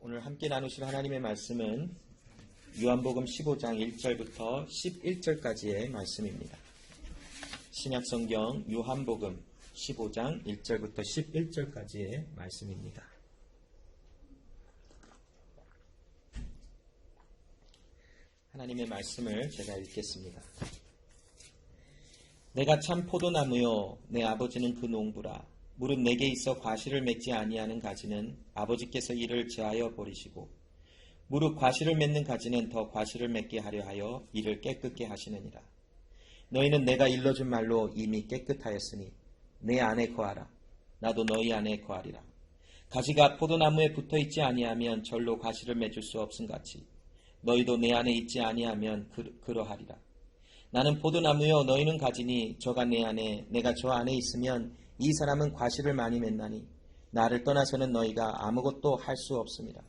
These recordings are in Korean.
오늘 함께 나누실 하나님의 말씀은 요한복음 15장 1절부터 11절까지의 말씀입니다. 신약성경 요한복음 15장 1절부터 11절까지의 말씀입니다. 하나님의 말씀을 제가 읽겠습니다. 내가 참 포도나무요 내 아버지는 그 농부라. 무릇 내게 있어 과실을 맺지 아니하는 가지는 아버지께서 이를 제하여 버리시고 무릇 과실을 맺는 가지는 더 과실을 맺게 하려 하여 이를 깨끗게 하시느니라. 너희는 내가 일러준 말로 이미 깨끗하였으니 내 안에 거하라. 나도 너희 안에 거하리라. 가지가 포도나무에 붙어있지 아니하면 절로 과실을 맺을 수 없음같이 너희도 내 안에 있지 아니하면 그러하리라. 나는 포도나무요 너희는 가지니 저가 내 안에 내가 저 안에 있으면 이 사람은 과실을 많이 맺나니 나를 떠나서는 너희가 아무것도 할 수 없습니다.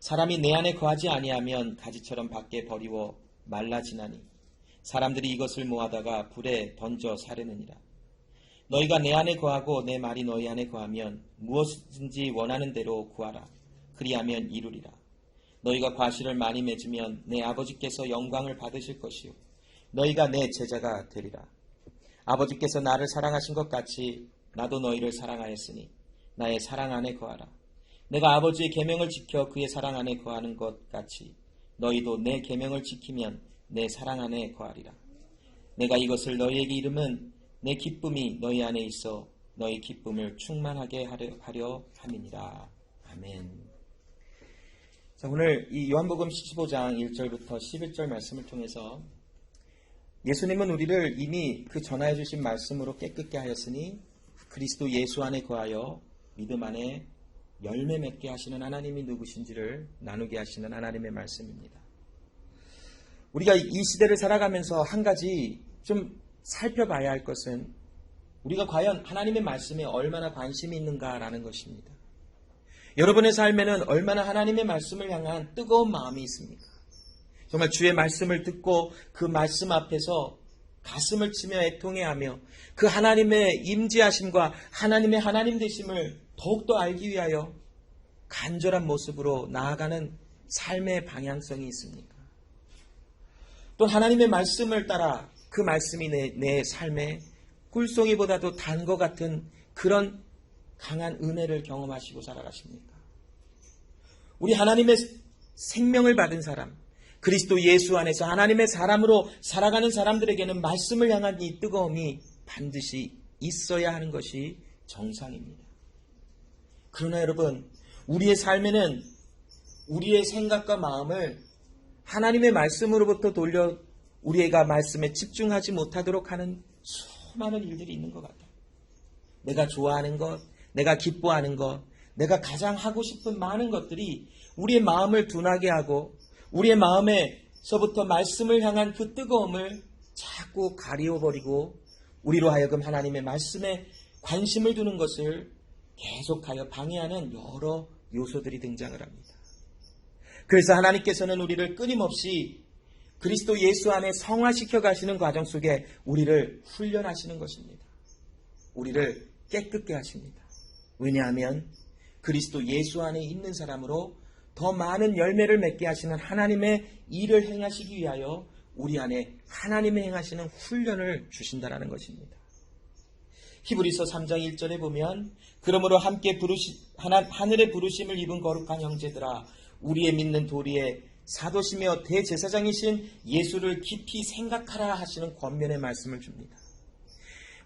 사람이 내 안에 거하지 아니하면 가지처럼 밖에 버리워 말라지나니 사람들이 이것을 모아다가 불에 던져 사르느니라. 너희가 내 안에 거하고 내 말이 너희 안에 거하면 무엇이든지 원하는 대로 구하라. 그리하면 이루리라. 너희가 과실을 많이 맺으면 내 아버지께서 영광을 받으실 것이요 너희가 내 제자가 되리라. 아버지께서 나를 사랑하신 것 같이 나도 너희를 사랑하였으니 나의 사랑 안에 거하라. 내가 아버지의 계명을 지켜 그의 사랑 안에 거하는 것 같이 너희도 내 계명을 지키면 내 사랑 안에 거하리라. 내가 이것을 너희에게 이름은 내 기쁨이 너희 안에 있어 너희 기쁨을 충만하게 하려 함이니라. 아멘. 자, 오늘 이 요한복음 15장 1절부터 11절 말씀을 통해서 예수님은 우리를 이미 그 전하여 주신 말씀으로 깨끗게 하였으니 그리스도 예수 안에 거하여 믿음 안에 열매 맺게 하시는 하나님이 누구신지를 나누게 하시는 하나님의 말씀입니다. 우리가 이 시대를 살아가면서 한 가지 좀 살펴봐야 할 것은 우리가 과연 하나님의 말씀에 얼마나 관심이 있는가라는 것입니다. 여러분의 삶에는 얼마나 하나님의 말씀을 향한 뜨거운 마음이 있습니까? 정말 주의 말씀을 듣고 그 말씀 앞에서 가슴을 치며 애통해하며 그 하나님의 임재하심과 하나님의 하나님 되심을 더욱더 알기 위하여 간절한 모습으로 나아가는 삶의 방향성이 있습니까? 또 하나님의 말씀을 따라 그 말씀이 내 삶에 꿀송이보다도 단 것 같은 그런 강한 은혜를 경험하시고 살아가십니까? 우리 하나님의 생명을 받은 사람, 그리스도 예수 안에서 하나님의 사람으로 살아가는 사람들에게는 말씀을 향한 이 뜨거움이 반드시 있어야 하는 것이 정상입니다. 그러나 여러분, 우리의 삶에는 우리의 생각과 마음을 하나님의 말씀으로부터 돌려 우리가 말씀에 집중하지 못하도록 하는 수많은 일들이 있는 것 같아요. 내가 좋아하는 것, 내가 기뻐하는 것, 내가 가장 하고 싶은 많은 것들이 우리의 마음을 둔하게 하고 우리의 마음에서부터 말씀을 향한 그 뜨거움을 자꾸 가리워버리고 우리로 하여금 하나님의 말씀에 관심을 두는 것을 계속하여 방해하는 여러 요소들이 등장을 합니다. 그래서 하나님께서는 우리를 끊임없이 그리스도 예수 안에 성화시켜 가시는 과정 속에 우리를 훈련하시는 것입니다. 우리를 깨끗게 하십니다. 왜냐하면 그리스도 예수 안에 있는 사람으로 더 많은 열매를 맺게 하시는 하나님의 일을 행하시기 위하여 우리 안에 하나님의 행하시는 훈련을 주신다라는 것입니다. 히브리서 3장 1절에 보면 그러므로 함께 하늘의 부르심을 입은 거룩한 형제들아 우리의 믿는 도리에 사도시며 대제사장이신 예수를 깊이 생각하라 하시는 권면의 말씀을 줍니다.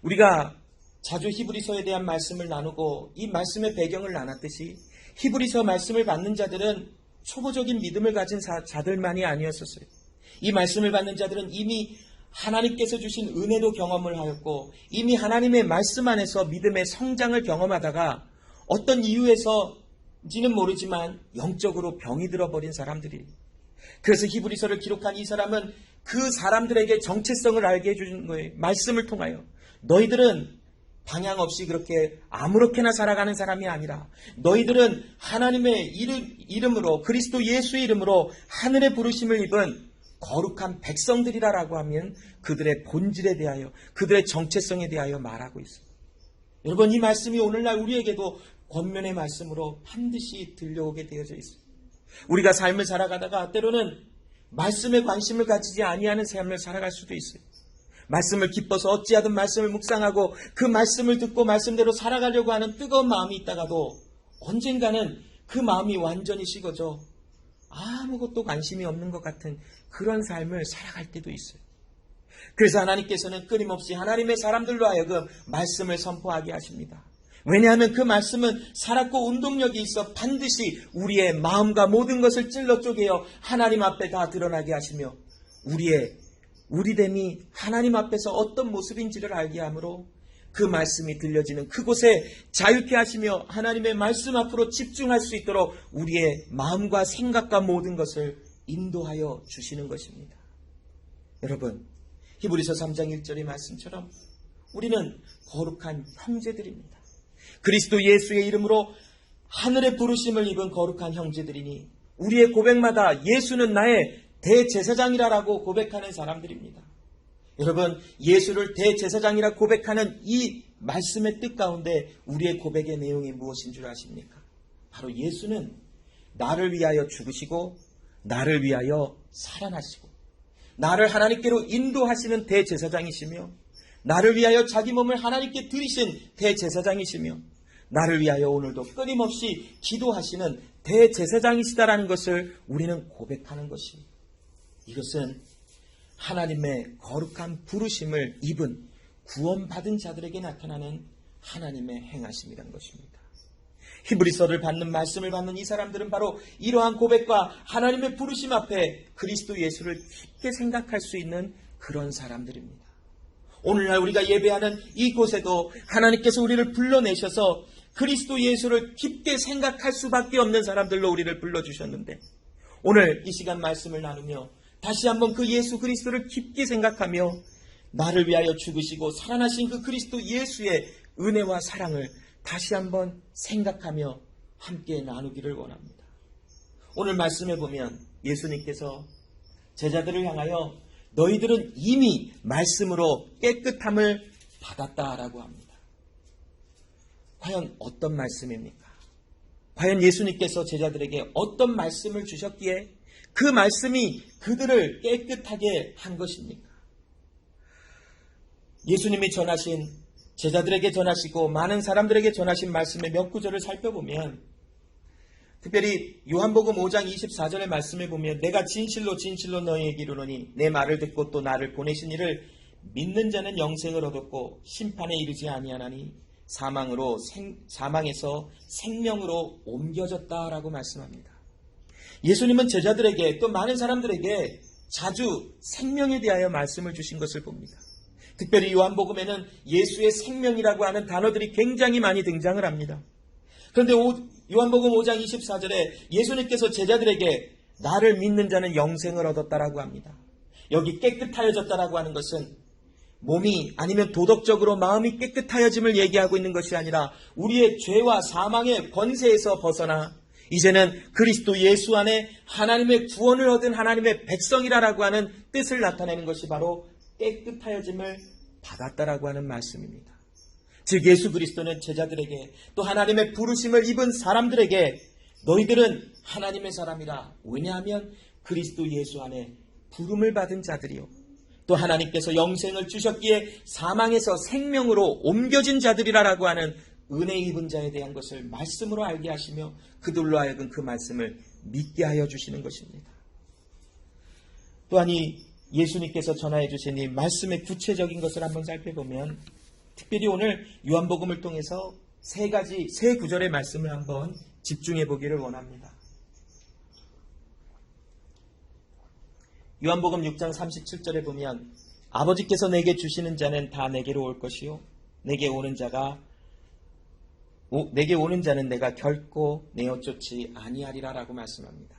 우리가 자주 히브리서에 대한 말씀을 나누고 이 말씀의 배경을 나눴듯이 히브리서 말씀을 받는 자들은 초보적인 믿음을 가진 자들만이 아니었었어요. 이 말씀을 받는 자들은 이미 하나님께서 주신 은혜도 경험을 하였고 이미 하나님의 말씀 안에서 믿음의 성장을 경험하다가 어떤 이유에서인지는 모르지만 영적으로 병이 들어버린 사람들이. 그래서 히브리서를 기록한 이 사람은 그 사람들에게 정체성을 알게 해주는 거예요. 말씀을 통하여 너희들은 방향 없이 그렇게 아무렇게나 살아가는 사람이 아니라 너희들은 하나님의 이름으로 그리스도 예수의 이름으로 하늘의 부르심을 입은 거룩한 백성들이라고 하면 그들의 본질에 대하여 그들의 정체성에 대하여 말하고 있습니다. 여러분 이 말씀이 오늘날 우리에게도 권면의 말씀으로 반드시 들려오게 되어져 있습니다. 우리가 삶을 살아가다가 때로는 말씀에 관심을 가지지 아니하는 삶을 살아갈 수도 있어요. 말씀을 기뻐서 어찌하든 말씀을 묵상하고 그 말씀을 듣고 말씀대로 살아가려고 하는 뜨거운 마음이 있다가도 언젠가는 그 마음이 완전히 식어져 아무것도 관심이 없는 것 같은 그런 삶을 살아갈 때도 있어요. 그래서 하나님께서는 끊임없이 하나님의 사람들로 하여금 말씀을 선포하게 하십니다. 왜냐하면 그 말씀은 살았고 운동력이 있어 반드시 우리의 마음과 모든 것을 찔러 쪼개어 하나님 앞에 다 드러나게 하시며 우리됨이 하나님 앞에서 어떤 모습인지를 알게 하므로 그 말씀이 들려지는 그곳에 자유케 하시며 하나님의 말씀 앞으로 집중할 수 있도록 우리의 마음과 생각과 모든 것을 인도하여 주시는 것입니다. 여러분, 히브리서 3장 1절의 말씀처럼 우리는 거룩한 형제들입니다. 그리스도 예수의 이름으로 하늘의 부르심을 입은 거룩한 형제들이니 우리의 고백마다 예수는 나의 대제사장이라고 고백하는 사람들입니다. 여러분, 예수를 대제사장이라 고백하는 이 말씀의 뜻 가운데 우리의 고백의 내용이 무엇인 줄 아십니까? 바로 예수는 나를 위하여 죽으시고 나를 위하여 살아나시고 나를 하나님께로 인도하시는 대제사장이시며 나를 위하여 자기 몸을 하나님께 드리신 대제사장이시며 나를 위하여 오늘도 끊임없이 기도하시는 대제사장이시다라는 것을 우리는 고백하는 것입니다. 이것은 하나님의 거룩한 부르심을 입은 구원받은 자들에게 나타나는 하나님의 행하심이란 것입니다. 히브리서를 받는 말씀을 받는 이 사람들은 바로 이러한 고백과 하나님의 부르심 앞에 그리스도 예수를 깊게 생각할 수 있는 그런 사람들입니다. 오늘날 우리가 예배하는 이곳에도 하나님께서 우리를 불러내셔서 그리스도 예수를 깊게 생각할 수밖에 없는 사람들로 우리를 불러주셨는데 오늘 이 시간 말씀을 나누며 다시 한번 그 예수 그리스도를 깊게 생각하며 나를 위하여 죽으시고 살아나신 그 그리스도 예수의 은혜와 사랑을 다시 한번 생각하며 함께 나누기를 원합니다. 오늘 말씀에 보면 예수님께서 제자들을 향하여 너희들은 이미 말씀으로 깨끗함을 받았다라고 합니다. 과연 어떤 말씀입니까? 과연 예수님께서 제자들에게 어떤 말씀을 주셨기에 그 말씀이 그들을 깨끗하게 한 것입니까? 예수님이 전하신 제자들에게 전하시고 많은 사람들에게 전하신 말씀의 몇 구절을 살펴보면 특별히 요한복음 5장 24절의 말씀에 보면 내가 진실로 진실로 너희에게 이르노니 내 말을 듣고 또 나를 보내신 이를 믿는 자는 영생을 얻었고 심판에 이르지 아니하나니 사망에서 생명으로 옮겨졌다라고 말씀합니다. 예수님은 제자들에게 또 많은 사람들에게 자주 생명에 대하여 말씀을 주신 것을 봅니다. 특별히 요한복음에는 예수의 생명이라고 하는 단어들이 굉장히 많이 등장을 합니다. 그런데 요한복음 5장 24절에 예수님께서 제자들에게 나를 믿는 자는 영생을 얻었다라고 합니다. 여기 깨끗하여졌다라고 하는 것은 몸이 아니면 도덕적으로 마음이 깨끗하여짐을 얘기하고 있는 것이 아니라 우리의 죄와 사망의 권세에서 벗어나 이제는 그리스도 예수 안에 하나님의 구원을 얻은 하나님의 백성이라고 하는 뜻을 나타내는 것이 바로 깨끗하여짐을 받았다라고 하는 말씀입니다. 즉 예수 그리스도는 제자들에게 또 하나님의 부르심을 입은 사람들에게 너희들은 하나님의 사람이라 왜냐하면 그리스도 예수 안에 부름을 받은 자들이요 또 하나님께서 영생을 주셨기에 사망에서 생명으로 옮겨진 자들이라고 하는 은혜 입은 자에 대한 것을 말씀으로 알게 하시며 그들로 하여금 그 말씀을 믿게 하여 주시는 것입니다. 또한 이 예수님께서 전하여 주신 이 말씀의 구체적인 것을 한번 살펴보면 특별히 오늘 요한복음을 통해서 세 구절의 말씀을 한번 집중해 보기를 원합니다. 요한복음 6장 37절에 보면 아버지께서 내게 주시는 자는 다 내게로 올 것이요 내게 오는 자는 내가 결코 내어 쫓지 아니하리라 라고 말씀합니다.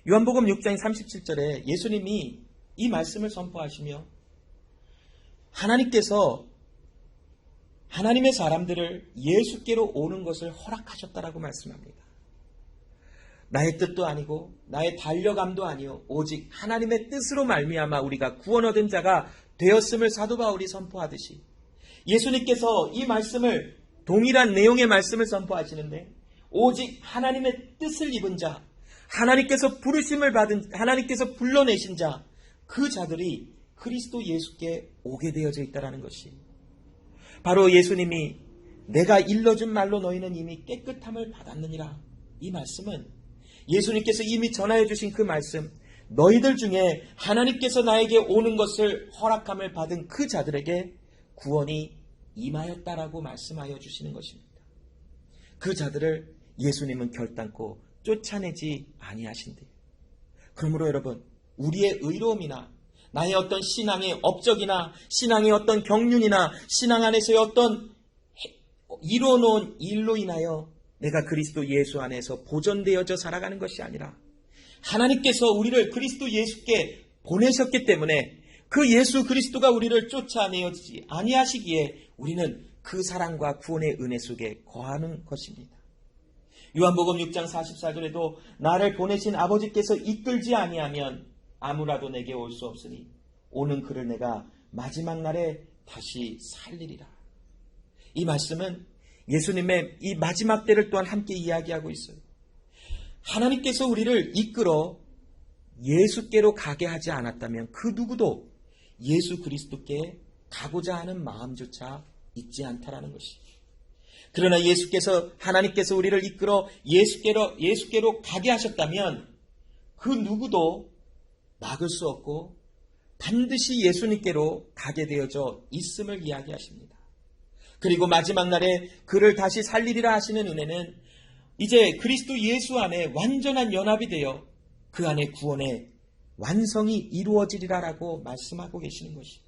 요한복음 6장 37절에 예수님이 이 말씀을 선포하시며 하나님께서 하나님의 사람들을 예수께로 오는 것을 허락하셨다라고 말씀합니다. 나의 뜻도 아니고 나의 달려감도 아니요 오직 하나님의 뜻으로 말미암아 우리가 구원 얻은 자가 되었음을 사도 바울이 선포하듯이 예수님께서 이 말씀을 동일한 내용의 말씀을 선포하시는데 오직 하나님의 뜻을 입은 자, 하나님께서 부르심을 받은, 하나님께서 불러내신 자, 그 자들이 그리스도 예수께 오게 되어져 있다는 것이, 바로 예수님이 내가 일러준 말로 너희는 이미 깨끗함을 받았느니라, 이 말씀은 예수님께서 이미 전하여 주신 그 말씀, 너희들 중에 하나님께서 나에게 오는 것을 허락함을 받은 그 자들에게 구원이 임하였다라고 말씀하여 주시는 것입니다. 그 자들을 예수님은 결단코 쫓아내지 아니하신대요. 그러므로 여러분, 우리의 의로움이나 나의 어떤 신앙의 업적이나 신앙의 어떤 경륜이나 신앙 안에서의 어떤 이루어놓은 일로 인하여 내가 그리스도 예수 안에서 보존되어져 살아가는 것이 아니라 하나님께서 우리를 그리스도 예수께 보내셨기 때문에 그 예수 그리스도가 우리를 쫓아내지 아니하시기에 우리는 그 사랑과 구원의 은혜 속에 거하는 것입니다. 요한복음 6장 44절에도 나를 보내신 아버지께서 이끌지 아니하면 아무라도 내게 올 수 없으니 오는 그를 내가 마지막 날에 다시 살리리라. 이 말씀은 예수님의 이 마지막 때를 또한 함께 이야기하고 있어요. 하나님께서 우리를 이끌어 예수께로 가게 하지 않았다면 그 누구도 예수 그리스도께 가고자 하는 마음조차 있지 않다라는 것이. 그러나 하나님께서 우리를 이끌어 예수께로 가게 하셨다면 그 누구도 막을 수 없고 반드시 예수님께로 가게 되어져 있음을 이야기하십니다. 그리고 마지막 날에 그를 다시 살리리라 하시는 은혜는 이제 그리스도 예수 안에 완전한 연합이 되어 그 안에 구원의 완성이 이루어지리라라고 말씀하고 계시는 것입니다.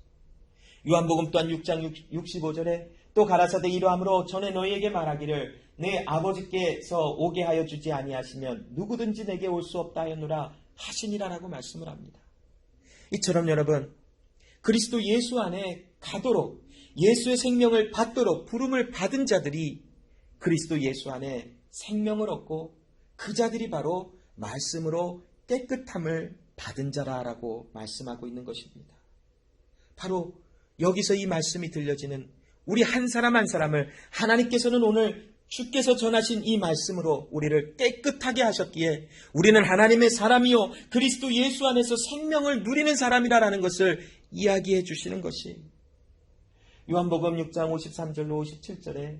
요한복음 또한 6장 65절에 또 가라사대 이러함으로 전에 너희에게 말하기를 내 아버지께서 오게 하여 주지 아니하시면 누구든지 내게 올 수 없다 하였노라 하시니라라고 말씀을 합니다. 이처럼 여러분, 그리스도 예수 안에 가도록 예수의 생명을 받도록 부름을 받은 자들이 그리스도 예수 안에 생명을 얻고 그 자들이 바로 말씀으로 깨끗함을 받은 자라라고 말씀하고 있는 것입니다. 바로 여기서 이 말씀이 들려지는 우리 한 사람 한 사람을 하나님께서는 오늘 주께서 전하신 이 말씀으로 우리를 깨끗하게 하셨기에 우리는 하나님의 사람이요 그리스도 예수 안에서 생명을 누리는 사람이라는 것을 이야기해 주시는 것이, 요한복음 6장 53절로 57절에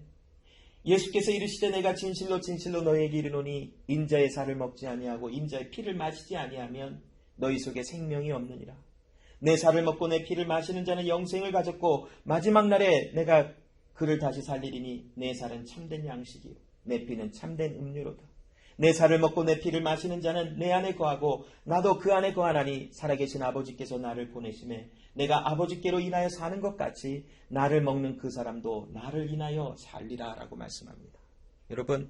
예수께서 이르시되 내가 진실로 진실로 너희에게 이르노니 인자의 살을 먹지 아니하고 인자의 피를 마시지 아니하면 너희 속에 생명이 없느니라. 내 살을 먹고 내 피를 마시는 자는 영생을 가졌고 마지막 날에 내가 그를 다시 살리리니 내 살은 참된 양식이요 내 피는 참된 음료로다. 내 살을 먹고 내 피를 마시는 자는 내 안에 거하고 나도 그 안에 거하나니 살아계신 아버지께서 나를 보내심에 내가 아버지께로 인하여 사는 것 같이 나를 먹는 그 사람도 나를 인하여 살리라 라고 말씀합니다. 여러분,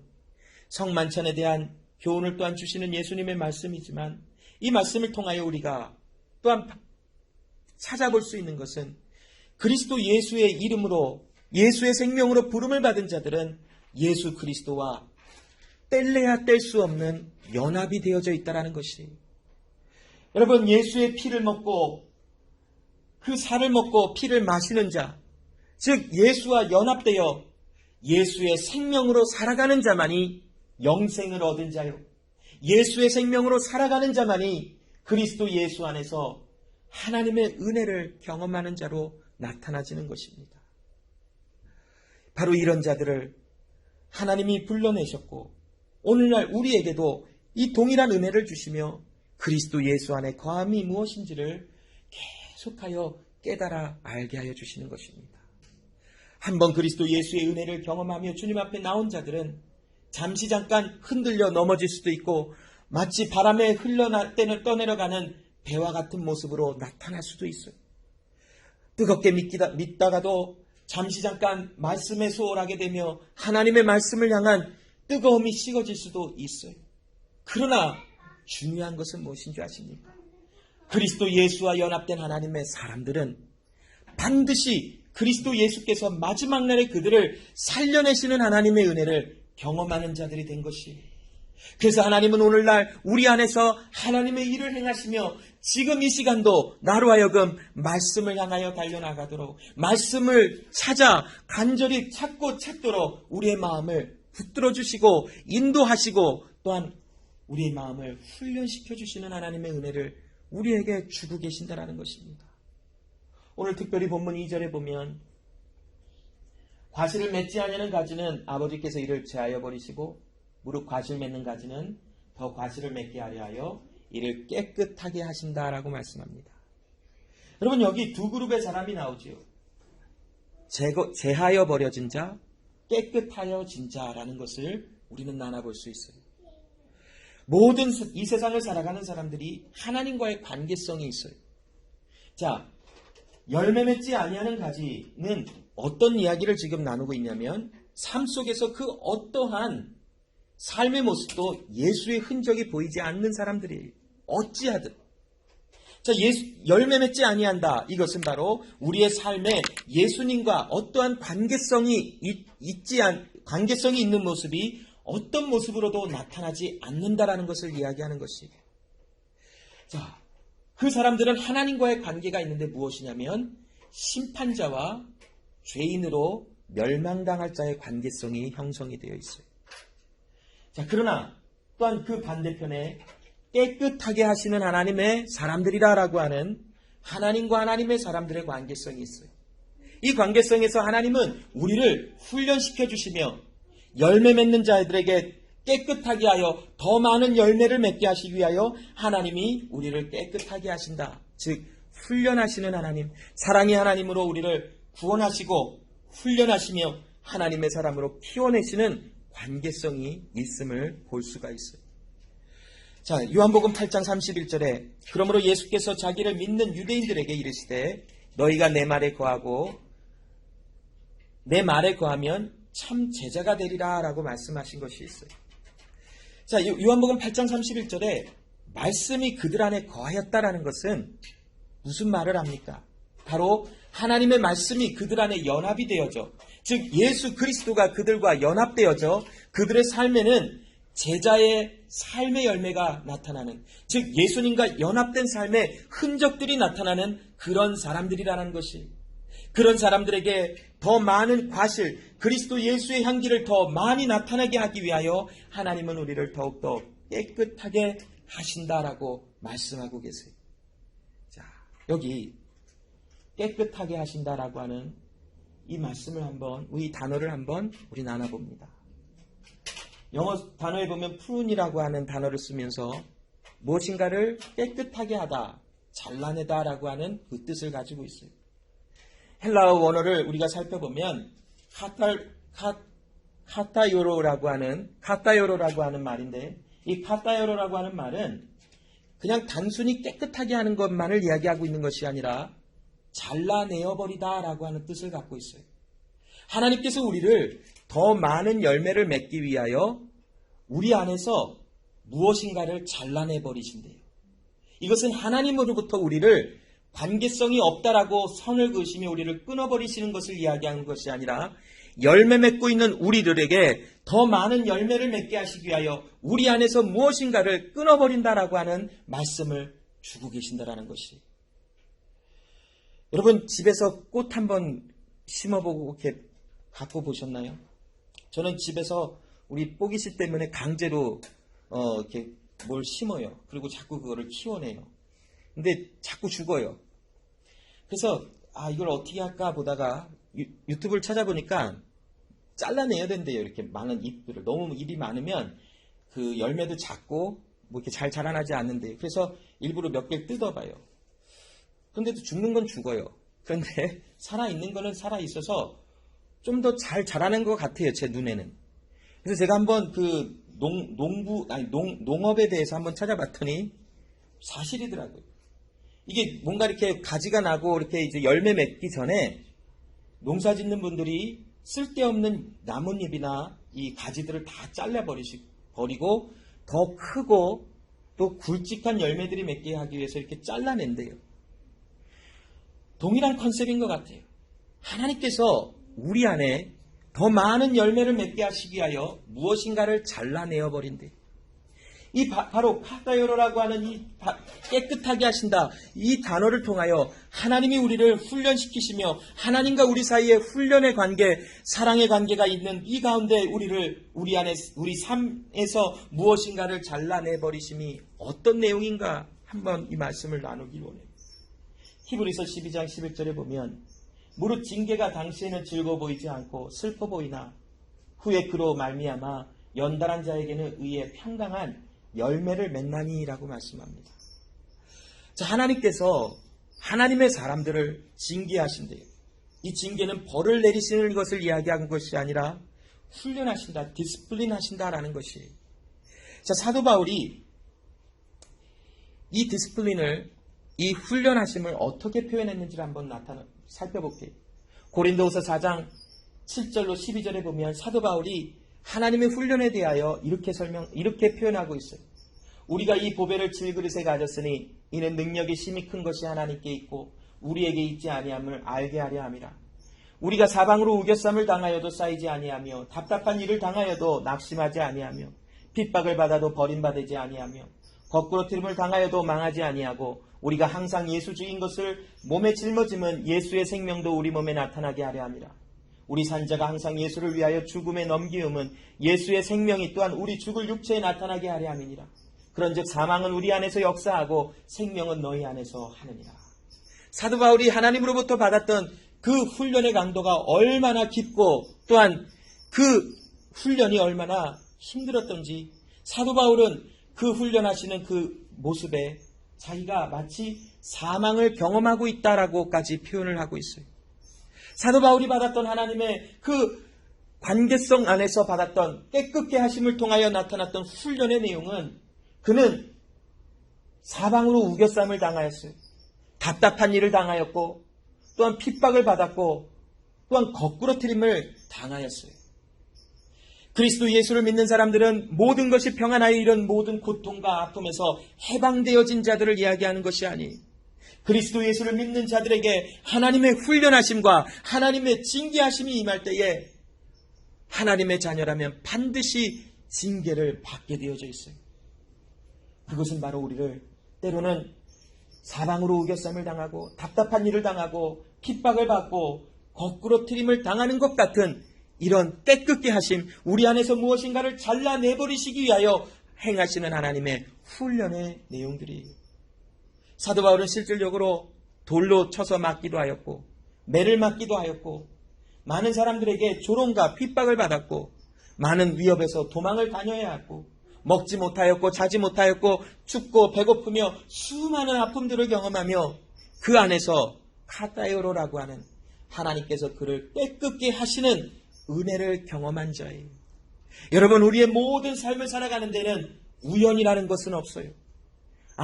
성만찬에 대한 교훈을 또한 주시는 예수님의 말씀이지만 이 말씀을 통하여 우리가 또한 찾아볼 수 있는 것은 그리스도 예수의 이름으로 예수의 생명으로 부름을 받은 자들은 예수 그리스도와 뗄래야 뗄 수 없는 연합이 되어져 있다는 것이, 여러분, 예수의 피를 먹고 그 살을 먹고 피를 마시는 자, 즉 예수와 연합되어 예수의 생명으로 살아가는 자만이 영생을 얻은 자요, 예수의 생명으로 살아가는 자만이 그리스도 예수 안에서 하나님의 은혜를 경험하는 자로 나타나지는 것입니다. 바로 이런 자들을 하나님이 불러내셨고 오늘날 우리에게도 이 동일한 은혜를 주시며 그리스도 예수 안에 거함이 무엇인지를 계속하여 깨달아 알게 하여 주시는 것입니다. 한번 그리스도 예수의 은혜를 경험하며 주님 앞에 나온 자들은 잠시 잠깐 흔들려 넘어질 수도 있고 마치 바람에 떠내려가는 배와 같은 모습으로 나타날 수도 있어요. 뜨겁게 믿다가도 잠시 잠깐 말씀에 소홀하게 되며 하나님의 말씀을 향한 뜨거움이 식어질 수도 있어요. 그러나 중요한 것은 무엇인 줄 아십니까? 그리스도 예수와 연합된 하나님의 사람들은 반드시 그리스도 예수께서 마지막 날에 그들을 살려내시는 하나님의 은혜를 경험하는 자들이 된 것이, 그래서 하나님은 오늘날 우리 안에서 하나님의 일을 행하시며 지금 이 시간도 나로 하여금 말씀을 향하여 달려나가도록, 말씀을 찾아 간절히 찾도록 우리의 마음을 붙들어 주시고 인도하시고 또한 우리의 마음을 훈련시켜 주시는 하나님의 은혜를 우리에게 주고 계신다라는 것입니다. 오늘 특별히 본문 2절에 보면 과실을 맺지 아니하는 가지는 아버지께서 이를 제하여 버리시고 무릇 과실 맺는 가지는 더 과실을 맺게 하려 하여 이를 깨끗하게 하신다라고 말씀합니다. 여러분, 여기 두 그룹의 사람이 나오지요. 제하여 버려진 자, 깨끗하여진 자라는 것을 우리는 나눠볼 수 있어요. 모든 이 세상을 살아가는 사람들이 하나님과의 관계성이 있어요. 자, 열매 맺지 아니하는 가지는 어떤 이야기를 지금 나누고 있냐면 삶 속에서 그 어떠한 삶의 모습도 예수의 흔적이 보이지 않는 사람들이에요. 어찌하든. 자, 열매 맺지 아니한다. 이것은 바로 우리의 삶에 예수님과 어떠한 관계성이 있는 모습이 어떤 모습으로도 나타나지 않는다라는 것을 이야기하는 것이에요. 자, 그 사람들은 하나님과의 관계가 있는데 무엇이냐면 심판자와 죄인으로 멸망당할 자의 관계성이 형성이 되어 있어요. 자, 그러나 또한 그 반대편에 깨끗하게 하시는 하나님의 사람들이라고 하는 하나님과 하나님의 사람들의 관계성이 있어요. 이 관계성에서 하나님은 우리를 훈련시켜 주시며 열매 맺는 자들에게 깨끗하게 하여 더 많은 열매를 맺게 하시기 위하여 하나님이 우리를 깨끗하게 하신다. 즉 훈련하시는 하나님, 사랑의 하나님으로 우리를 구원하시고 훈련하시며 하나님의 사람으로 키워내시는 관계성이 있음을 볼 수가 있어요. 자, 요한복음 8장 31절에 그러므로 예수께서 자기를 믿는 유대인들에게 이르시되 너희가 내 말에 거하면 참 제자가 되리라 라고 말씀하신 것이 있어요. 자, 요한복음 8장 31절에 말씀이 그들 안에 거하였다라는 것은 무슨 말을 합니까? 바로 하나님의 말씀이 그들 안에 연합이 되어져, 즉 예수 그리스도가 그들과 연합되어져 그들의 삶에는 제자의 삶의 열매가 나타나는, 즉 예수님과 연합된 삶의 흔적들이 나타나는 그런 사람들이라는 것이, 그런 사람들에게 더 많은 과실, 그리스도 예수의 향기를 더 많이 나타나게 하기 위하여 하나님은 우리를 더욱더 깨끗하게 하신다라고 말씀하고 계세요. 자, 여기 깨끗하게 하신다라고 하는 이 말씀을 이 단어를 한번 우리 나눠봅니다. 영어 단어에 보면 prun이라고 하는 단어를 쓰면서 무엇인가를 깨끗하게 하다, 잘라내다라고 하는 그 뜻을 가지고 있어요. 헬라어 원어를 우리가 살펴보면 카타요로라고 하는 말인데, 이 카타요로라고 하는 말은 그냥 단순히 깨끗하게 하는 것만을 이야기하고 있는 것이 아니라 잘라내어버리다라고 하는 뜻을 갖고 있어요. 하나님께서 우리를 더 많은 열매를 맺기 위하여 우리 안에서 무엇인가를 잘라내버리신대요. 이것은 하나님으로부터 우리를 관계성이 없다라고 선을 그으시며 우리를 끊어버리시는 것을 이야기하는 것이 아니라 열매 맺고 있는 우리들에게 더 많은 열매를 맺게 하시기 위하여 우리 안에서 무엇인가를 끊어버린다라고 하는 말씀을 주고 계신다라는 것이. 여러분, 집에서 꽃 한번 심어보고 이렇게 갖고 보셨나요? 저는 집에서 우리 뽀기씨 때문에 강제로 이렇게 뭘 심어요. 그리고 자꾸 그거를 키워내요. 근데 자꾸 죽어요. 그래서 이걸 어떻게 할까 보다가 유튜브를 찾아보니까 잘라내야 된대요. 이렇게 많은 잎들을. 너무 잎이 많으면 그 열매도 작고 뭐 이렇게 잘 자라나지 않는데요. 그래서 일부러 몇 개를 뜯어봐요. 그런데도 죽는 건 죽어요. 그런데 살아있는 거는 살아있어서 좀 더 잘 자라는 것 같아요. 제 눈에는. 그래서 제가 한번 그 농업에 대해서 한번 찾아봤더니 사실이더라고요. 이게 뭔가 이렇게 가지가 나고 이렇게 이제 열매 맺기 전에 농사 짓는 분들이 쓸데없는 나뭇잎이나 이 가지들을 다 잘라버리고 더 크고 또 굵직한 열매들이 맺게 하기 위해서 이렇게 잘라낸대요. 동일한 컨셉인 것 같아요. 하나님께서 우리 안에 더 많은 열매를 맺게 하시기 위하여 무엇인가를 잘라내어 버린대요. 바로 카다요로라고 하는 깨끗하게 하신다. 이 단어를 통하여 하나님이 우리를 훈련시키시며 하나님과 우리 사이에 훈련의 관계, 사랑의 관계가 있는 이 가운데 우리 삶에서 무엇인가를 잘라내버리심이 어떤 내용인가 한번 이 말씀을 나누기 원해요. 히브리서 12장 11절에 보면 무릇 징계가 당시에는 즐거워 보이지 않고 슬퍼 보이나 후에 그로 말미암아 연단한 자에게는 의의 평강한 열매를 맺나니라고 말씀합니다. 자, 하나님께서 하나님의 사람들을 징계하신대요. 이 징계는 벌을 내리시는 것을 이야기한 것이 아니라 훈련하신다, 디스플린 하신다라는 것이. 자, 사도 바울이 이 디스플린을, 이 훈련하심을 어떻게 표현했는지를 한번 살펴볼게요. 고린도후서 4장 7절로 12절에 보면 사도 바울이 하나님의 훈련에 대하여 이렇게 표현하고 있어요. 우리가 이 보배를 질그릇에 가졌으니 이는 능력이 심히 큰 것이 하나님께 있고 우리에게 있지 아니함을 알게 하려 함이라. 우리가 사방으로 우겨쌈을 당하여도 쌓이지 아니하며 답답한 일을 당하여도 낙심하지 아니하며 핍박을 받아도 버림받지 아니하며 거꾸로 트림을 당하여도 망하지 아니하고 우리가 항상 예수 주인 것을 몸에 짊어짐은 예수의 생명도 우리 몸에 나타나게 하려 함이라. 우리 산자가 항상 예수를 위하여 죽음에 넘기움은 예수의 생명이 또한 우리 죽을 육체에 나타나게 하려 함이니라. 그런즉 사망은 우리 안에서 역사하고 생명은 너희 안에서 하느니라. 사도 바울이 하나님으로부터 받았던 그 훈련의 강도가 얼마나 깊고 또한 그 훈련이 얼마나 힘들었던지 사도 바울은 그 훈련하시는 그 모습에 자기가 마치 사망을 경험하고 있다라고까지 표현을 하고 있어요. 사도 바울이 받았던 하나님의 그 관계성 안에서 받았던 깨끗게 하심을 통하여 나타났던 훈련의 내용은 그는 사방으로 우겨쌈을 당하였어요. 답답한 일을 당하였고 또한 핍박을 받았고 또한 거꾸러뜨림을 당하였어요. 그리스도 예수를 믿는 사람들은 모든 것이 평안하여 이런 모든 고통과 아픔에서 해방되어진 자들을 이야기하는 것이 아니, 그리스도 예수를 믿는 자들에게 하나님의 훈련하심과 하나님의 징계하심이 임할 때에 하나님의 자녀라면 반드시 징계를 받게 되어져 있어요. 그것은 바로 우리를 때로는 사방으로 우겨쌈을 당하고 답답한 일을 당하고 핍박을 받고 거꾸로 트림을 당하는 것 같은 이런 깨끗게 하심, 우리 안에서 무엇인가를 잘라내버리시기 위하여 행하시는 하나님의 훈련의 내용들이에요. 사도 바울은 실질적으로 돌로 쳐서 맞기도 하였고 매를 맞기도 하였고 많은 사람들에게 조롱과 핍박을 받았고 많은 위협에서 도망을 다녀야 했고 먹지 못하였고 자지 못하였고 춥고 배고프며 수많은 아픔들을 경험하며 그 안에서 카다요로라고 하는 하나님께서 그를 깨끗게 하시는 은혜를 경험한 자예요. 여러분, 우리의 모든 삶을 살아가는 데는 우연이라는 것은 없어요.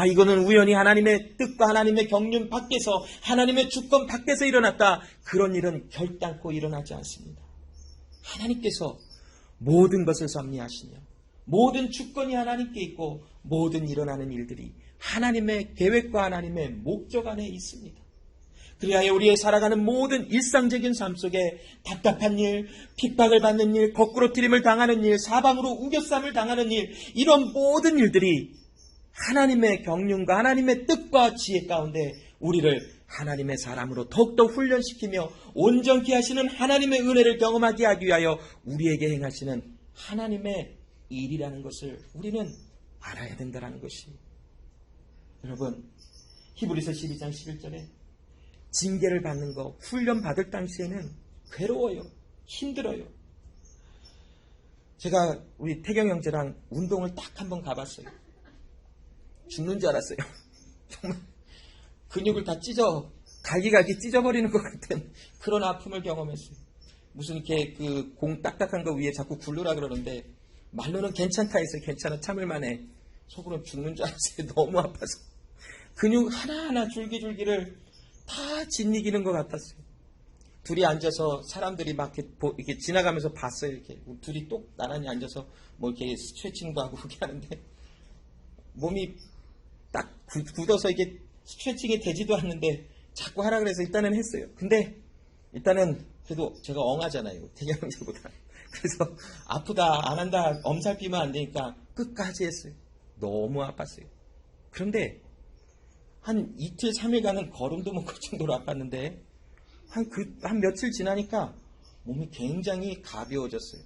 이거는 우연히 하나님의 뜻과 하나님의 경륜 밖에서 하나님의 주권 밖에서 일어났다. 그런 일은 결단코 일어나지 않습니다. 하나님께서 모든 것을 섭리하시며 모든 주권이 하나님께 있고 모든 일어나는 일들이 하나님의 계획과 하나님의 목적 안에 있습니다. 그리하여 우리의 살아가는 모든 일상적인 삶 속에 답답한 일, 핍박을 받는 일, 거꾸로 트림을 당하는 일, 사방으로 우겨쌈을 당하는 일, 이런 모든 일들이 하나님의 경륜과 하나님의 뜻과 지혜 가운데 우리를 하나님의 사람으로 더욱더 훈련시키며 온전케 하시는 하나님의 은혜를 경험하게 하기 위하여 우리에게 행하시는 하나님의 일이라는 것을 우리는 알아야 된다는 것이. 여러분, 히브리서 12장 11절에 징계를 받는 거, 훈련 받을 당시에는 괴로워요. 힘들어요. 제가 우리 태경 형제랑 운동을 딱 한번 가봤어요. 죽는 줄 알았어요. 정말 근육을 다 갈기갈기 찢어버리는 것 같은 그런 아픔을 경험했어요. 무슨 이렇게 그 공 딱딱한 거 위에 자꾸 굴르라 그러는데 말로는 괜찮다 했어요. 괜찮아, 참을만해. 속으로는 죽는 줄 알았어요. 너무 아파서. 근육 하나하나 줄기줄기를 다 짓이기는 것 같았어요. 둘이 앉아서 사람들이 막 이렇게 지나가면서 봤어요. 이렇게 둘이 똑 나란히 앉아서 뭐 이렇게 스트레칭도 하고 그렇게 하는데 몸이 딱 굳어서 이게 스트레칭이 되지도 않는데 자꾸 하라 그래서 일단은 했어요. 근데 일단은 그래도 제가 엉하잖아요. 대경형제보다. 그래서 아프다 안 한다 엄살피면 안 되니까 끝까지 했어요. 너무 아팠어요. 그런데 한 이틀, 3일간은 걸음도 못 걸 정도로 아팠는데 한 며칠 지나니까 몸이 굉장히 가벼워졌어요.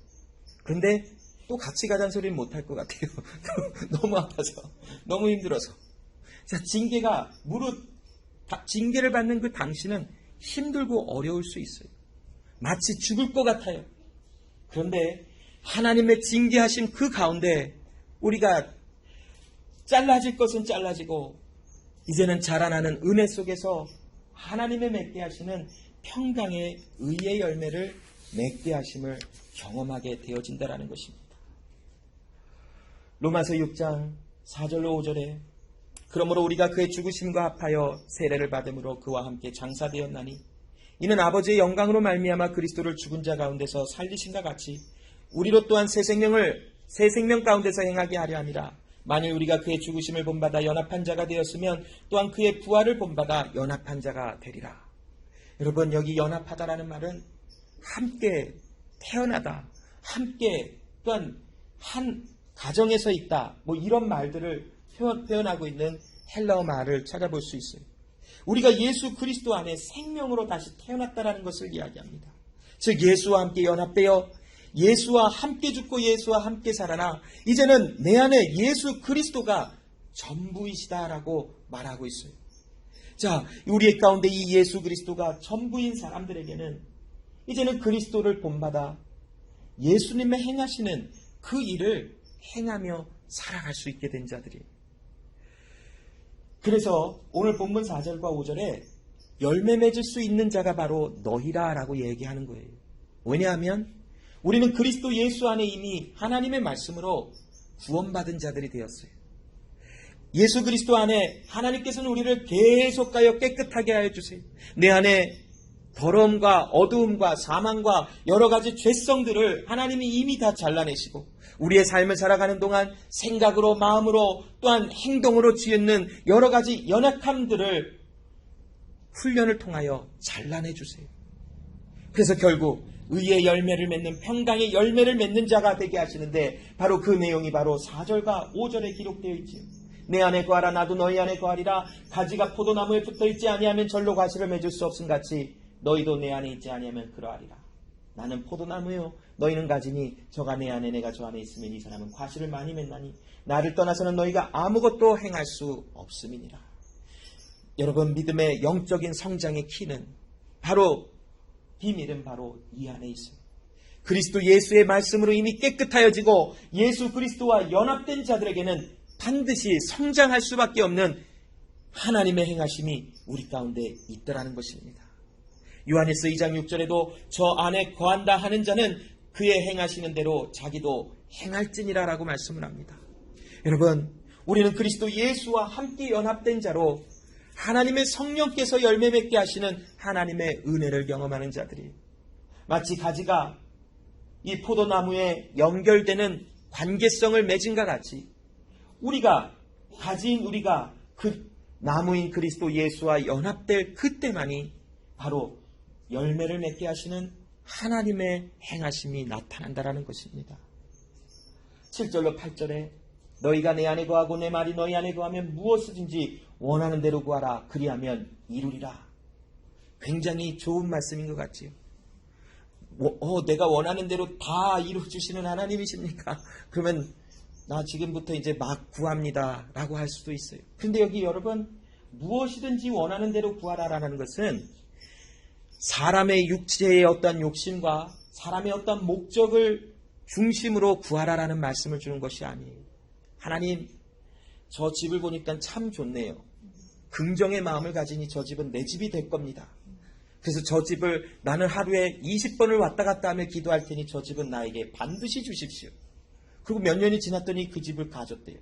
그런데 또 같이 가자는 소리는 못할 것 같아요. 너무 아파서, 너무 힘들어서. 자, 징계를 받는 그 당시는 힘들고 어려울 수 있어요. 마치 죽을 것 같아요. 그런데 하나님의 징계하심 그 가운데 우리가 잘라질 것은 잘라지고 이제는 자라나는 은혜 속에서 하나님의 맺게 하시는 평강의 의의 열매를 맺게 하심을 경험하게 되어진다라는 것입니다. 로마서 6장 4절로 5절에 그러므로 우리가 그의 죽으심과 합하여 세례를 받음으로 그와 함께 장사되었나니 이는 아버지의 영광으로 말미암아 그리스도를 죽은 자 가운데서 살리신과 같이 우리로 또한 새 생명 가운데서 행하게 하려 함이라. 만일 우리가 그의 죽으심을 본받아 연합한 자가 되었으면 또한 그의 부활을 본받아 연합한 자가 되리라. 여러분, 여기 연합하다라는 말은 함께 태어나다, 함께 또한 한 가정에서 있다, 이런 말들을 표현하고 있는 헬라어 말을 찾아볼 수 있어요. 우리가 예수 그리스도 안에 생명으로 다시 태어났다라는 것을 이야기합니다. 즉 예수와 함께 연합되어 예수와 함께 죽고 예수와 함께 살아나 이제는 내 안에 예수 그리스도가 전부이시다라고 말하고 있어요. 자, 우리의 가운데 이 예수 그리스도가 전부인 사람들에게는 이제는 그리스도를 본받아 예수님의 행하시는 그 일을 행하며 살아갈 수 있게 된 자들이에요. 그래서 오늘 본문 4절과 5절에 열매 맺을 수 있는 자가 바로 너희라 라고 얘기하는 거예요. 왜냐하면 우리는 그리스도 예수 안에 이미 하나님의 말씀으로 구원받은 자들이 되었어요. 예수 그리스도 안에 하나님께서는 우리를 계속하여 깨끗하게 하여 주세요. 내 안에 더러움과 어두움과 사망과 여러 가지 죄성들을 하나님이 이미 다 잘라내시고 우리의 삶을 살아가는 동안 생각으로 마음으로 또한 행동으로 지은 여러 가지 연약함들을 훈련을 통하여 잘라내 주세요. 그래서 결국 의의 열매를 맺는 평강의 열매를 맺는 자가 되게 하시는데 바로 그 내용이 바로 4절과 5절에 기록되어 있지요. 내 안에 거하라 나도 너희 안에 거하리라. 가지가 포도나무에 붙어있지 아니하면 절로 과실을 맺을 수 없음같이 너희도 내 안에 있지 아니하면 그러하리라. 나는 포도나무요 너희는 가지니 저가 내 안에 내가 저 안에 있으면 이 사람은 과실을 많이 맺나니 나를 떠나서는 너희가 아무것도 행할 수 없음이니라. 여러분, 믿음의 영적인 성장의 키는 비밀은 바로 이 안에 있어요. 그리스도 예수의 말씀으로 이미 깨끗하여지고 예수 그리스도와 연합된 자들에게는 반드시 성장할 수밖에 없는 하나님의 행하심이 우리 가운데 있더라는 것입니다. 요한일서 2장 6절에도 저 안에 거한다 하는 자는 그의 행하시는 대로 자기도 행할지니라 라고 말씀을 합니다. 여러분, 우리는 그리스도 예수와 함께 연합된 자로 하나님의 성령께서 열매 맺게 하시는 하나님의 은혜를 경험하는 자들이 마치 가지가 이 포도나무에 연결되는 관계성을 맺은과 같이 가지인 우리가 그 나무인 그리스도 예수와 연합될 그때만이 바로 열매를 맺게 하시는 하나님의 행하심이 나타난다라는 것입니다. 7절로 8절에 너희가 내 안에 거하고 내 말이 너희 안에 거하면 무엇이든지 원하는 대로 구하라. 그리하면 이루리라. 굉장히 좋은 말씀인 것 같지요. 내가 원하는 대로 다 이루어주시는 하나님이십니까? 그러면 나 지금부터 이제 막 구합니다 라고 할 수도 있어요. 그런데 여기 여러분, 무엇이든지 원하는 대로 구하라라는 것은 사람의 육체의 어떤 욕심과 사람의 어떤 목적을 중심으로 구하라라는 말씀을 주는 것이 아니에요. 하나님, 저 집을 보니까 참 좋네요. 긍정의 마음을 가지니 저 집은 내 집이 될 겁니다. 그래서 저 집을 나는 하루에 20번을 왔다 갔다 하며 기도할 테니 저 집은 나에게 반드시 주십시오. 그리고 몇 년이 지났더니 그 집을 가졌대요.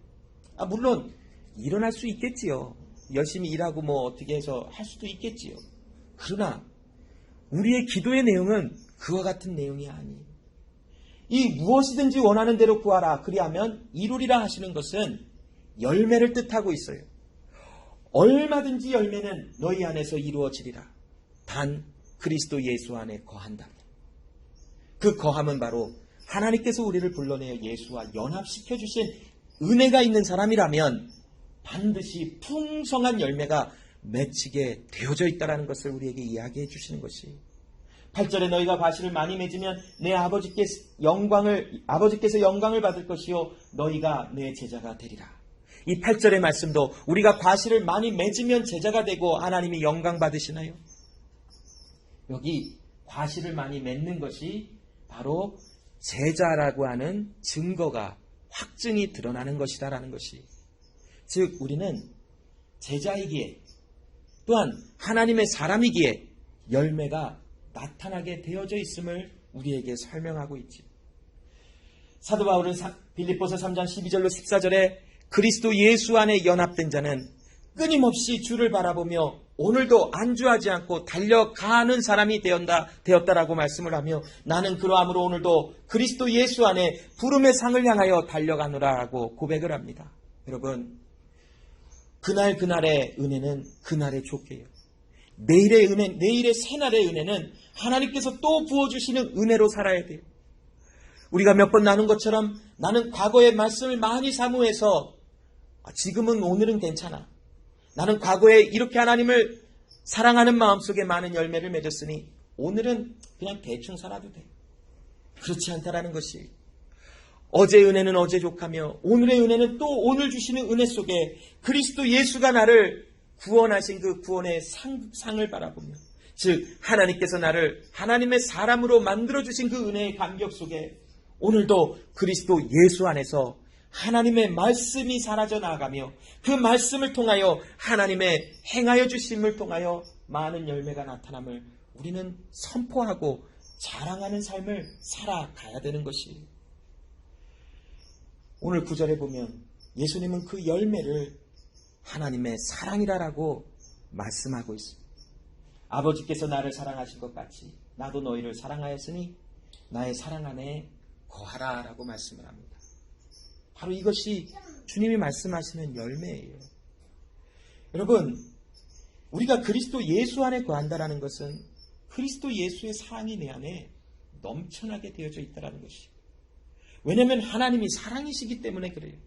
물론 일어날 수 있겠지요. 열심히 일하고 어떻게 해서 할 수도 있겠지요. 그러나 우리의 기도의 내용은 그와 같은 내용이 아니에요. 이 무엇이든지 원하는 대로 구하라. 그리하면 이루리라 하시는 것은 열매를 뜻하고 있어요. 얼마든지 열매는 너희 안에서 이루어지리라. 단 그리스도 예수 안에 거한다면. 그 거함은 바로 하나님께서 우리를 불러내어 예수와 연합시켜 주신 은혜가 있는 사람이라면 반드시 풍성한 열매가 맺히게 되어져 있다는 것을 우리에게 이야기해 주시는 것이 8절에 너희가 과실을 많이 맺으면 내 아버지께서 영광을 받을 것이요 너희가 내 제자가 되리라. 이 8절의 말씀도 우리가 과실을 많이 맺으면 제자가 되고 하나님이 영광 받으시나요? 여기 과실을 많이 맺는 것이 바로 제자라고 하는 증거가 확증이 드러나는 것이다라는 것이, 즉 우리는 제자이기에 또한 하나님의 사람이기에 열매가 나타나게 되어져 있음을 우리에게 설명하고 있지. 사도 바울은 빌립보서 3장 12절로 14절에 그리스도 예수 안에 연합된 자는 끊임없이 주를 바라보며 오늘도 안주하지 않고 달려가는 사람이 되었다라고 말씀을 하며 나는 그러함으로 오늘도 그리스도 예수 안에 부름의 상을 향하여 달려가노라라고 고백을 합니다. 여러분, 그날의 은혜는 그날의 족해요. 내일의 은혜, 내일의 새날의 은혜는 하나님께서 또 부어주시는 은혜로 살아야 돼요. 우리가 몇 번 나눈 것처럼 나는 과거의 말씀을 많이 사모해서 지금은 오늘은 괜찮아. 나는 과거에 이렇게 하나님을 사랑하는 마음속에 많은 열매를 맺었으니 오늘은 그냥 대충 살아도 돼. 그렇지 않다라는 것이, 어제의 은혜는 어제 족하며 오늘의 은혜는 또 오늘 주시는 은혜 속에 그리스도 예수가 나를 구원하신 그 구원의 상을 바라보며, 즉 하나님께서 나를 하나님의 사람으로 만들어주신 그 은혜의 감격 속에 오늘도 그리스도 예수 안에서 하나님의 말씀이 사라져 나가며 그 말씀을 통하여 하나님의 행하여 주심을 통하여 많은 열매가 나타남을 우리는 선포하고 자랑하는 삶을 살아가야 되는 것이, 오늘 9절에 보면 예수님은 그 열매를 하나님의 사랑이라고 말씀하고 있습니다. 아버지께서 나를 사랑하신 것 같이 나도 너희를 사랑하였으니 나의 사랑 안에 거하라 라고 말씀을 합니다. 바로 이것이 주님이 말씀하시는 열매예요. 여러분, 우리가 그리스도 예수 안에 거한다는 것은 그리스도 예수의 사랑이 내 안에 넘쳐나게 되어져 있다는 것이에요. 왜냐하면 하나님이 사랑이시기 때문에 그래요.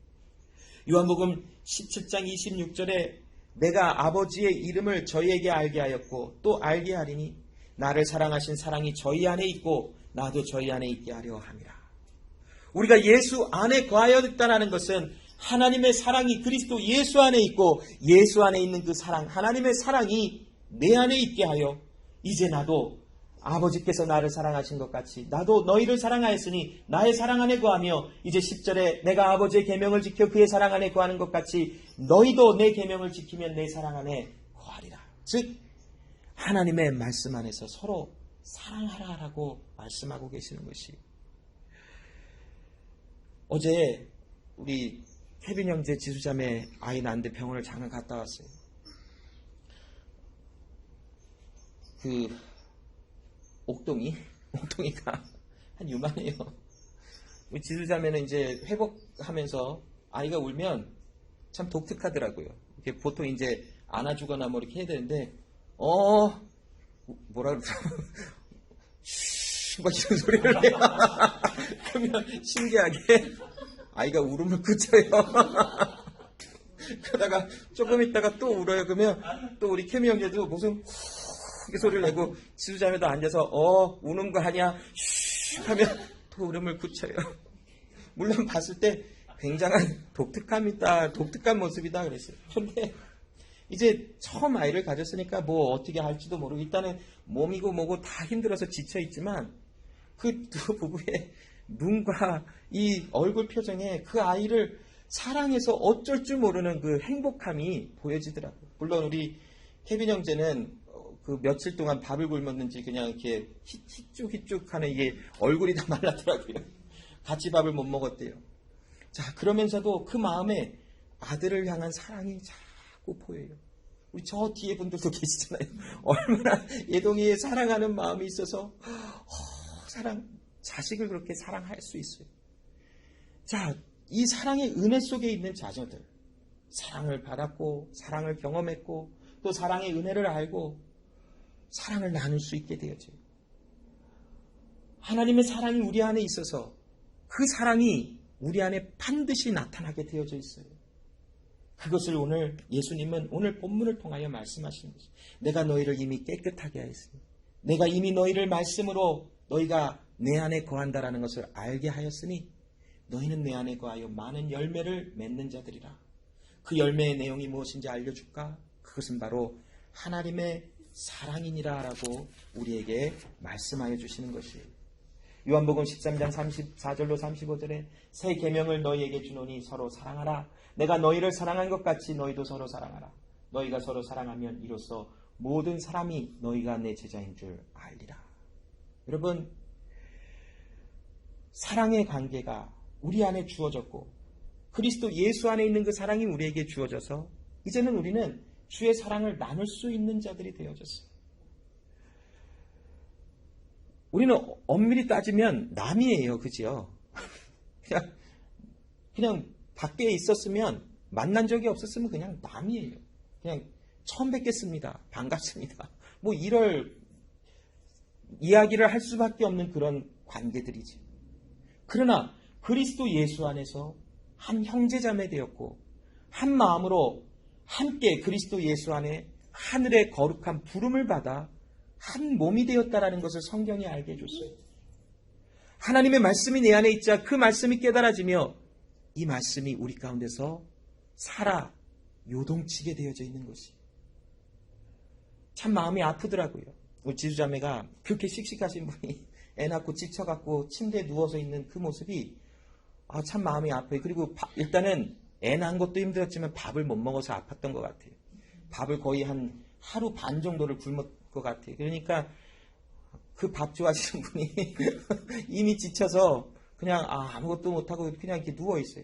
요한복음 17장 26절에 내가 아버지의 이름을 저희에게 알게 하였고 또 알게 하리니 나를 사랑하신 사랑이 저희 안에 있고 나도 저희 안에 있게 하려 함이라. 우리가 예수 안에 거하였다는 것은 하나님의 사랑이 그리스도 예수 안에 있고 예수 안에 있는 그 사랑, 하나님의 사랑이 내 안에 있게 하여 이제 나도 아버지께서 나를 사랑하신 것 같이 나도 너희를 사랑하였으니 나의 사랑 안에 거하며, 이제 10절에 내가 아버지의 계명을 지켜 그의 사랑 안에 거하는 것 같이 너희도 내 계명을 지키면 내 사랑 안에 거하리라. 즉 하나님의 말씀 안에서 서로 사랑하라라고 말씀하고 계시는 것이, 어제 우리 케빈 형제 지수자매 아이 낳는데 병원을 잠깐 갔다 왔어요. 그 옥동이가 한 유만해요. 우리 지수자매는 이제 회복하면서 아이가 울면 참 독특하더라고요. 이렇게 보통 이제 안아주거나 뭐 이렇게 해야 되는데 뭐라 그러죠? 막 이런 소리를 해요. 그러면 신기하게 아이가 울음을 그쳐요. 그러다가 조금 있다가 또 울어요. 그러면 또 우리 케미 형제도 무슨 크게 소리를 내고 지수자매도 앉아서 우는 거 아니야? 쉿 하면 또 울음을 그쳐요. 물론 봤을 때 굉장한 독특한 모습이다 그랬어요. 그런데 이제 처음 아이를 가졌으니까 뭐 어떻게 할지도 모르고 일단은 몸이고 뭐고 다 힘들어서 지쳐있지만 그 두 부부의 눈과 이 얼굴 표정에 그 아이를 사랑해서 어쩔 줄 모르는 그 행복함이 보여지더라고요. 물론 우리 케빈 형제는 그 며칠 동안 밥을 굶었는지 그냥 이렇게 희쭉희쭉 하는 이게 얼굴이 다 말랐더라고요. 같이 밥을 못 먹었대요. 자, 그러면서도 그 마음에 아들을 향한 사랑이 자꾸 보여요. 우리 저 뒤에 분들도 계시잖아요. 얼마나 예동이의 사랑하는 마음이 있어서 자식을 그렇게 사랑할 수 있어요. 자, 이 사랑의 은혜 속에 있는 자녀들, 사랑을 받았고 사랑을 경험했고 또 사랑의 은혜를 알고 사랑을 나눌 수 있게 되어져요. 하나님의 사랑이 우리 안에 있어서 그 사랑이 우리 안에 반드시 나타나게 되어져 있어요. 그것을 오늘 예수님은 오늘 본문을 통하여 말씀하시는 것이죠. 내가 너희를 이미 깨끗하게 하였으니, 내가 이미 너희를 말씀으로 너희가 내 안에 거한다라는 것을 알게 하였으니 너희는 내 안에 거하여 많은 열매를 맺는 자들이라. 그 열매의 내용이 무엇인지 알려줄까? 그것은 바로 하나님의 사랑이니라 라고 우리에게 말씀하여 주시는 것이에요. 요한복음 13장 34절로 35절에 새 계명을 너희에게 주노니 서로 사랑하라. 내가 너희를 사랑한 것 같이 너희도 서로 사랑하라. 너희가 서로 사랑하면 이로써 모든 사람이 너희가 내 제자인 줄 알리라. 여러분, 사랑의 관계가 우리 안에 주어졌고 그리스도 예수 안에 있는 그 사랑이 우리에게 주어져서 이제는 우리는 주의 사랑을 나눌 수 있는 자들이 되어졌어요. 우리는 엄밀히 따지면 남이에요. 그죠? 그냥 밖에 있었으면 만난 적이 없었으면 그냥 남이에요. 그냥 처음 뵙겠습니다. 반갑습니다. 뭐 이럴 이야기를 할 수밖에 없는 그런 관계들이지. 그러나 그리스도 예수 안에서 한 형제자매 되었고 한 마음으로 함께 그리스도 예수 안에 하늘의 거룩한 부름을 받아 한 몸이 되었다라는 것을 성경이 알게 해줬어요. 하나님의 말씀이 내 안에 있자 그 말씀이 깨달아지며 이 말씀이 우리 가운데서 살아 요동치게 되어져 있는 것이 참 마음이 아프더라고요. 우리 지주자매가 그렇게 씩씩하신 분이 애 낳고 지쳐갖고 침대에 누워서 있는 그 모습이 참 마음이 아파요. 그리고 일단은 애 낳은 것도 힘들었지만 밥을 못 먹어서 아팠던 것 같아요. 밥을 거의 한 하루 반 정도를 굶을 것 같아요. 그러니까 그 밥 좋아하시는 분이 이미 지쳐서 그냥 아무것도 못하고 그냥 이렇게 누워있어요.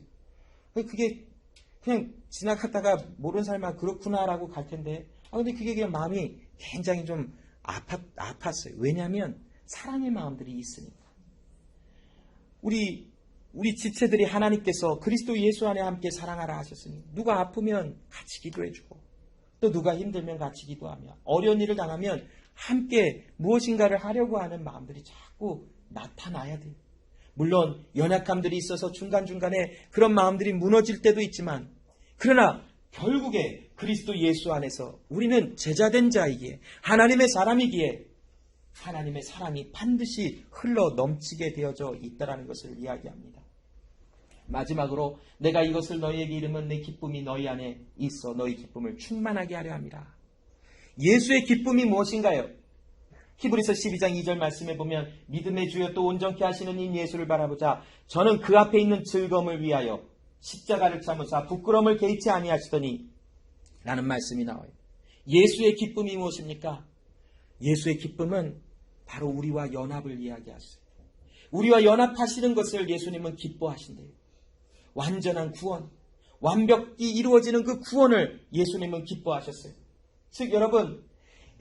그게 그냥 지나갔다가 모르는 사람은 그렇구나라고 갈 텐데 근데 그게 그냥 마음이 굉장히 좀 아팠어요. 왜냐하면 사랑의 마음들이 있으니까. 우리 지체들이 하나님께서 그리스도 예수 안에 함께 사랑하라 하셨으니 누가 아프면 같이 기도해주고 또 누가 힘들면 같이 기도하며 어려운 일을 당하면 함께 무엇인가를 하려고 하는 마음들이 자꾸 나타나야 돼요. 물론 연약함들이 있어서 중간중간에 그런 마음들이 무너질 때도 있지만 그러나 결국에 그리스도 예수 안에서 우리는 제자된 자이기에 하나님의 사람이기에 하나님의 사랑이 반드시 흘러 넘치게 되어져 있다는 것을 이야기합니다. 마지막으로 내가 이것을 너희에게 이르면 내 기쁨이 너희 안에 있어 너희 기쁨을 충만하게 하려 함이라. 예수의 기쁨이 무엇인가요? 히브리서 12장 2절 말씀에 보면 믿음의 주여 또 온전케 하시는 이 예수를 바라보자 저는 그 앞에 있는 즐거움을 위하여 십자가를 참으사 부끄러움을 개의치 아니하시더니 라는 말씀이 나와요. 예수의 기쁨이 무엇입니까? 예수의 기쁨은 바로 우리와 연합을 이야기하세요. 우리와 연합하시는 것을 예수님은 기뻐하신대요. 완전한 구원, 완벽히 이루어지는 그 구원을 예수님은 기뻐하셨어요. 즉 여러분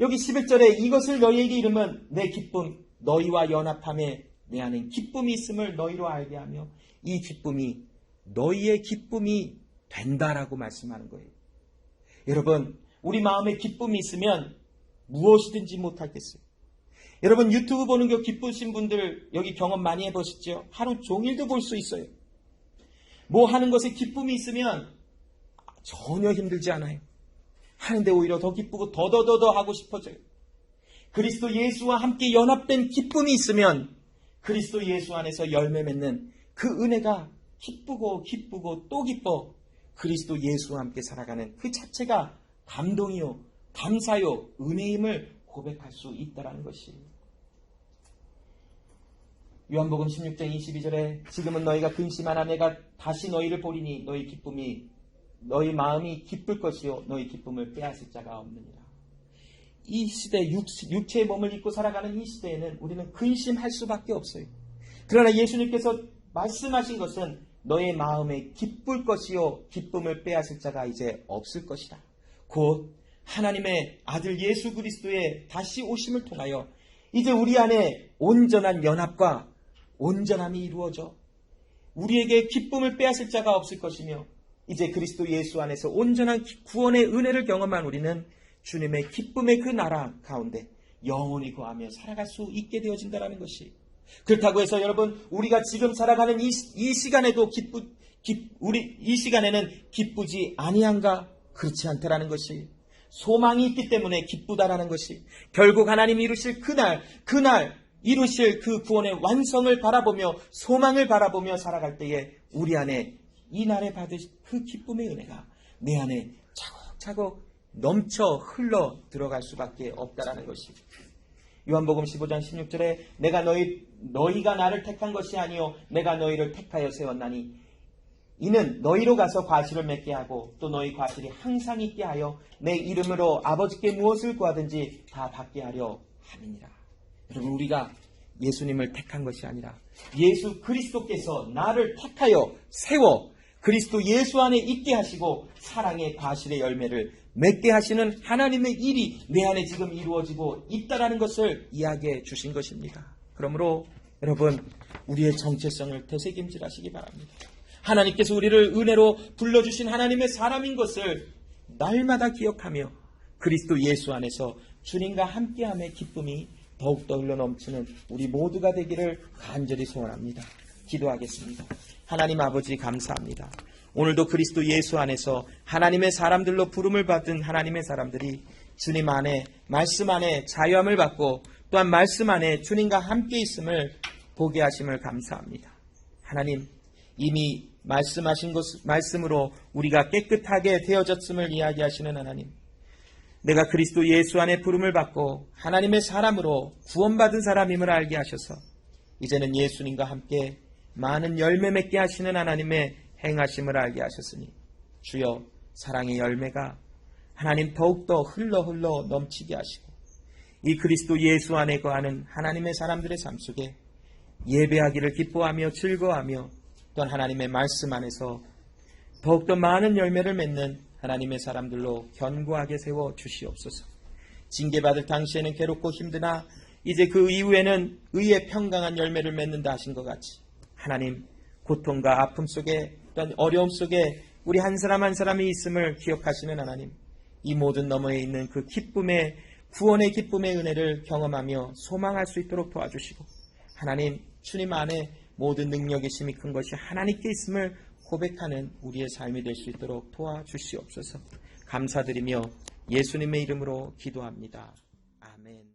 여기 11절에 이것을 너희에게 이르면 내 기쁨 너희와 연합함에 내 안에 기쁨이 있음을 너희로 알게 하며 이 기쁨이 너희의 기쁨이 된다라고 말씀하는 거예요. 여러분 우리 마음에 기쁨이 있으면 무엇이든지 못하겠어요. 여러분 유튜브 보는 거 기쁘신 분들 여기 경험 많이 해보시죠? 하루 종일도 볼 수 있어요. 뭐 하는 것에 기쁨이 있으면 전혀 힘들지 않아요. 하는데 오히려 더 기쁘고 더더더더 하고 싶어져요. 그리스도 예수와 함께 연합된 기쁨이 있으면 그리스도 예수 안에서 열매 맺는 그 은혜가 기쁘고 또 기뻐 그리스도 예수와 함께 살아가는 그 자체가 감동이요 감사요 은혜임을 고백할 수 있다는 것이 요한복음 16장 22절에 지금은 너희가 근심하나 내가 다시 너희를 보리니 너희 기쁨이 너희 마음이 기쁠 것이요 너희 기쁨을 빼앗을 자가 없느니라. 이 시대 육체의 몸을 입고 살아가는 이 시대에는 우리는 근심할 수밖에 없어요. 그러나 예수님께서 말씀하신 것은 너의 마음에 기쁠 것이요 기쁨을 빼앗을 자가 이제 없을 것이다. 곧 하나님의 아들 예수 그리스도의 다시 오심을 통하여 이제 우리 안에 온전한 연합과 온전함이 이루어져 우리에게 기쁨을 빼앗을 자가 없을 것이며 이제 그리스도 예수 안에서 온전한 구원의 은혜를 경험한 우리는 주님의 기쁨의 그 나라 가운데 영원히 거하며 살아갈 수 있게 되어진다는 것이 그렇다고 해서 여러분, 우리가 지금 살아가는 이 시간에도 우리 이 시간에는 기쁘지 아니한가? 그렇지 않다라는 것이, 소망이 있기 때문에 기쁘다라는 것이, 결국 하나님 이루실 그날 이루실 그 구원의 완성을 바라보며 소망을 바라보며 살아갈 때에 우리 안에 이날에 받으실 그 기쁨의 은혜가 내 안에 차곡차곡 넘쳐 흘러 들어갈 수밖에 없다라는 것이, 요한복음 15장 16절에 내가 너희가 나를 택한 것이 아니요 내가 너희를 택하여 세웠나니 이는 너희로 가서 과실을 맺게 하고 또 너희 과실이 항상 있게 하여 내 이름으로 아버지께 무엇을 구하든지 다 받게 하려 함이니라. 여러분, 우리가 예수님을 택한 것이 아니라 예수 그리스도께서 나를 택하여 세워 그리스도 예수 안에 있게 하시고 사랑의 과실의 열매를 맺게 하시는 하나님의 일이 내 안에 지금 이루어지고 있다라는 것을 이야기해 주신 것입니다. 그러므로 여러분, 우리의 정체성을 되새김질하시기 바랍니다. 하나님께서 우리를 은혜로 불러주신 하나님의 사람인 것을 날마다 기억하며 그리스도 예수 안에서 주님과 함께함의 기쁨이 더욱더 흘러넘치는 우리 모두가 되기를 간절히 소원합니다. 기도하겠습니다. 하나님 아버지, 감사합니다. 오늘도 그리스도 예수 안에서 하나님의 사람들로 부름을 받은 하나님의 사람들이 주님 안에, 말씀 안에 자유함을 받고 또한 말씀 안에 주님과 함께 있음을 보게 하심을 감사합니다. 하나님, 이미 말씀하신 말씀으로 우리가 깨끗하게 되어졌음을 이야기하시는 하나님, 내가 그리스도 예수 안에 부름을 받고 하나님의 사람으로 구원받은 사람임을 알게 하셔서 이제는 예수님과 함께 많은 열매 맺게 하시는 하나님의 행하심을 알게 하셨으니 주여, 사랑의 열매가 하나님 더욱더 흘러 넘치게 하시고 이 그리스도 예수 안에 거하는 하나님의 사람들의 삶 속에 예배하기를 기뻐하며 즐거워하며 또한 하나님의 말씀 안에서 더욱더 많은 열매를 맺는 하나님의 사람들로 견고하게 세워 주시옵소서. 징계받을 당시에는 괴롭고 힘드나 이제 그 이후에는 의의 평강한 열매를 맺는다 하신 것 같이 하나님, 고통과 아픔 속에 또한 어려움 속에 우리 한 사람 한 사람이 있음을 기억하시는 하나님, 이 모든 너머에 있는 그 기쁨의, 구원의 기쁨의 은혜를 경험하며 소망할 수 있도록 도와주시고 하나님, 주님 안에 모든 능력의 힘이 큰 것이 하나님께 있음을 고백하는 우리의 삶이 될 수 있도록 도와주시옵소서. 감사드리며 예수님의 이름으로 기도합니다. 아멘.